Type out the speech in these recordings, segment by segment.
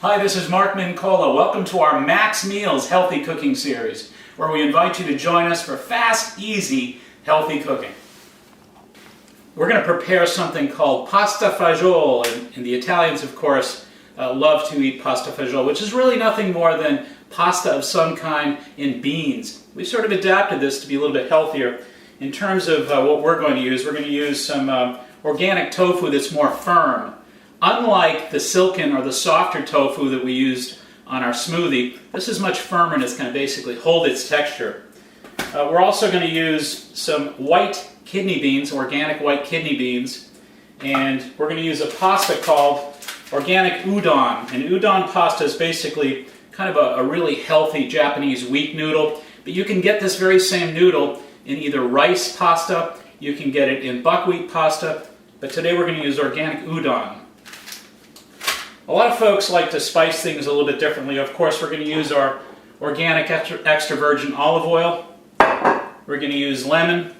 Hi, this is Mark Mincolla. Welcome to our Max Meals Healthy Cooking Series, where we invite you to join us for fast, easy, healthy cooking. We're going to prepare something called pasta fagioli, and the Italians, of course, love to eat pasta fagioli, which is really nothing more than pasta of some kind in beans. We've sort of adapted this to be a little bit healthier. In terms of what we're going to use some organic tofu that's more firm. Unlike the silken or the softer tofu that we used on our smoothie, this is much firmer and it's going to basically hold its texture. We're also going to use some white kidney beans, organic white kidney beans, and we're going to use a pasta called organic udon. And udon pasta is basically kind of a really healthy Japanese wheat noodle, but you can get this very same noodle in either rice pasta, you can get it in buckwheat pasta, but today we're going to use organic udon. A lot of folks like to spice things a little bit differently. Of course, we're going to use our organic extra virgin olive oil. We're going to use lemon.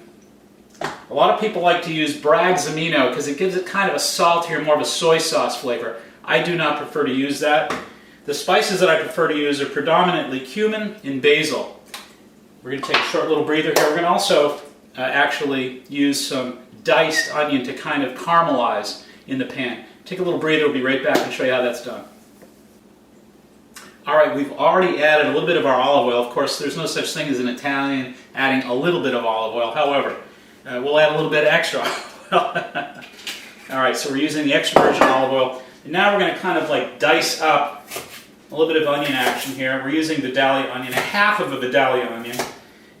A lot of people like to use Bragg's amino because it gives it kind of a saltier, more of a soy sauce flavor. I do not prefer to use that. The spices that I prefer to use are predominantly cumin and basil. We're going to take a short little breather here. We're going to also actually use some diced onion to kind of caramelize in the pan. Take a little breather, we'll be right back and show you how that's done. Alright, we've already added a little bit of our olive oil. Of course, there's no such thing as an Italian adding a little bit of olive oil. However, we'll add a little bit extra olive oil. Alright, so we're using the extra virgin olive oil. And now we're going to kind of like dice up a little bit of onion action here. We're using Vidalia onion, a half of a Vidalia onion.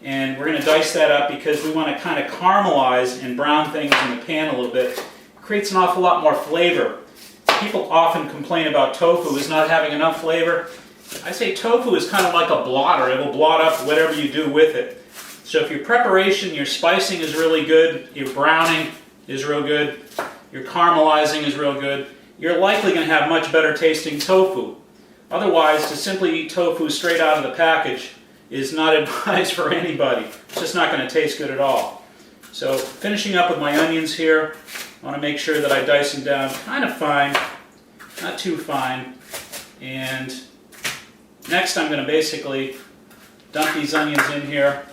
And we're going to dice that up because we want to kind of caramelize and brown things in the pan a little bit. Creates an awful lot more flavor. People often complain about tofu as not having enough flavor. I say tofu is kind of like a blotter. It will blot up whatever you do with it. So if your preparation, your spicing is really good, your browning is real good, your caramelizing is real good, you're likely going to have much better tasting tofu. Otherwise, to simply eat tofu straight out of the package is not advised for anybody. It's just not going to taste good at all. So finishing up with my onions here, I want to make sure that I dice them down kind of fine, not too fine. And next I'm going to basically dump these onions in here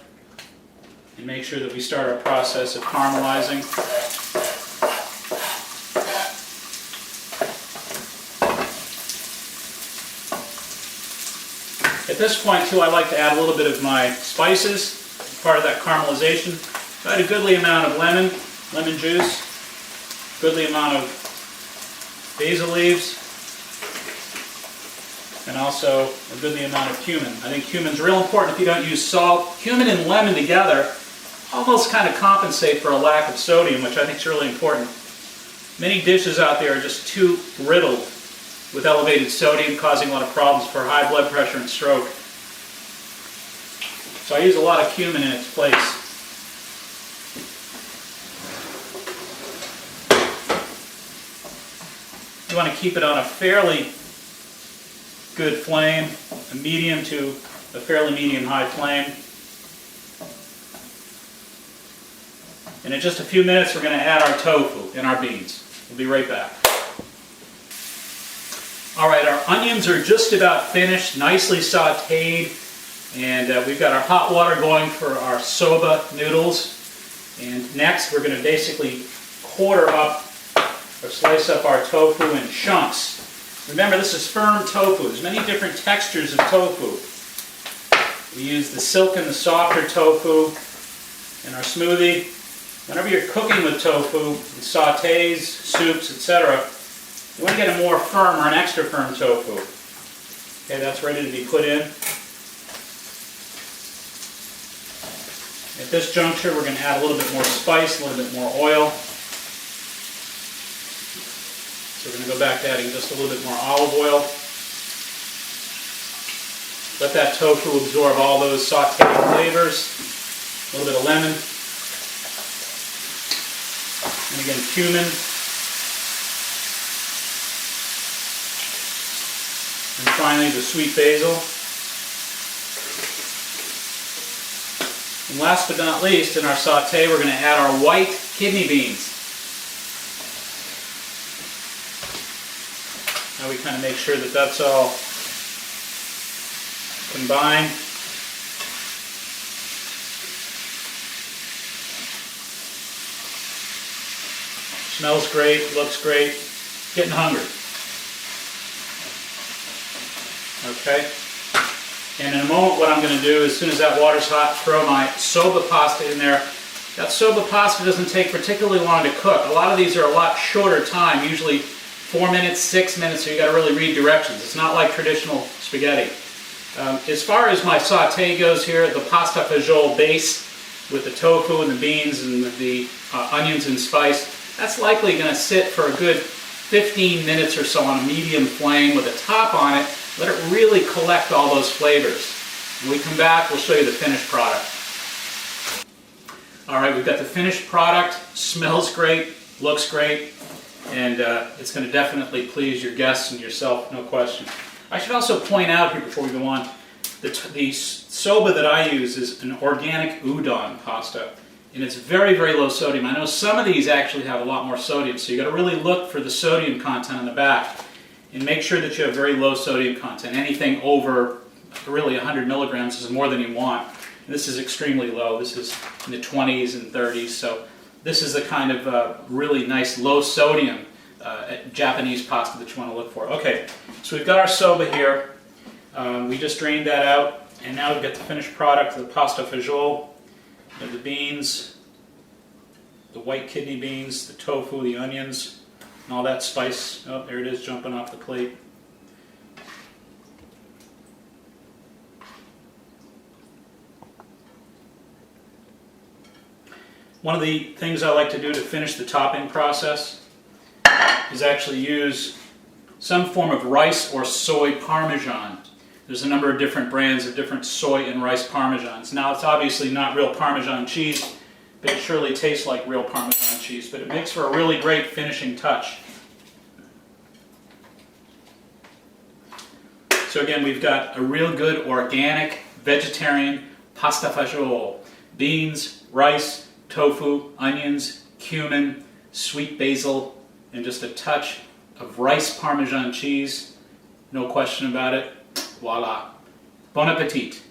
and make sure that we start our process of caramelizing. At this point too, I like to add a little bit of my spices as part of that caramelization. So I add a goodly amount of lemon juice, goodly amount of basil leaves, and also a goodly amount of cumin. I think cumin's real important if you don't use salt. Cumin and lemon together almost kind of compensate for a lack of sodium, which I think is really important. Many dishes out there are just too riddled with elevated sodium, causing a lot of problems for high blood pressure and stroke. So I use a lot of cumin in its place. You want to keep it on a fairly good flame, a medium to a fairly medium-high flame. And in just a few minutes, we're going to add our tofu and our beans. We'll be right back. Alright, our onions are just about finished, nicely sauteed, and we've got our hot water going for our soba noodles. And next, we're going to basically quarter up or slice up our tofu in chunks. Remember, this is firm tofu. There's many different textures of tofu. We use the silken, the softer tofu in our smoothie. Whenever you're cooking with tofu, in sautés, soups, etc., you want to get a more firm or an extra firm tofu. Okay, that's ready to be put in. At this juncture, we're going to add a little bit more spice, a little bit more oil. So we're going to go back to adding just a little bit more olive oil. Let that tofu absorb all those sauteed flavors. A little bit of lemon. And again, cumin. And finally, the sweet basil. And last but not least, in our saute, we're going to add our white kidney beans. Now we kind of make sure that that's all combined. Smells great, looks great, getting hungry. Okay, and in a moment what I'm going to do, as soon as that water's hot, throw my soba pasta in there. That soba pasta doesn't take particularly long to cook. A lot of these are a lot shorter time, usually 4 minutes, 6 minutes, so you got to really read directions. It's not like traditional spaghetti. As far as my saute goes here, the pasta fagioli base with the tofu and the beans and the onions and spice, that's likely going to sit for a good 15 minutes or so on a medium flame with a top on it. Let it really collect all those flavors. When we come back, we'll show you the finished product. All right, we've got the finished product. Smells great, looks great, and it's going to definitely please your guests and yourself, no question. I should also point out here before we go on, the soba that I use is an organic udon pasta, and it's very, very low sodium. I know some of these actually have a lot more sodium, so you got to really look for the sodium content on the back, and make sure that you have very low sodium content. Anything over really 100 milligrams is more than you want. This is extremely low. This is in the 20s and 30s, so this is the kind of really nice low sodium Japanese pasta that you want to look for. Okay, so we've got our soba here. We just drained that out, and now we've got the finished product, the pasta fagioli, the beans, the white kidney beans, the tofu, the onions, and all that spice. Oh, there it is jumping off the plate. One of the things I like to do to finish the topping process is actually use some form of rice or soy parmesan. There's a number of different brands of different soy and rice parmesans. Now, it's obviously not real Parmesan cheese, but it surely tastes like real Parmesan cheese, but it makes for a really great finishing touch. So again, we've got a real good organic vegetarian pasta fagioli. Beans, rice, tofu, onions, cumin, sweet basil, and just a touch of rice Parmesan cheese. No question about it. Voila. Bon appetit.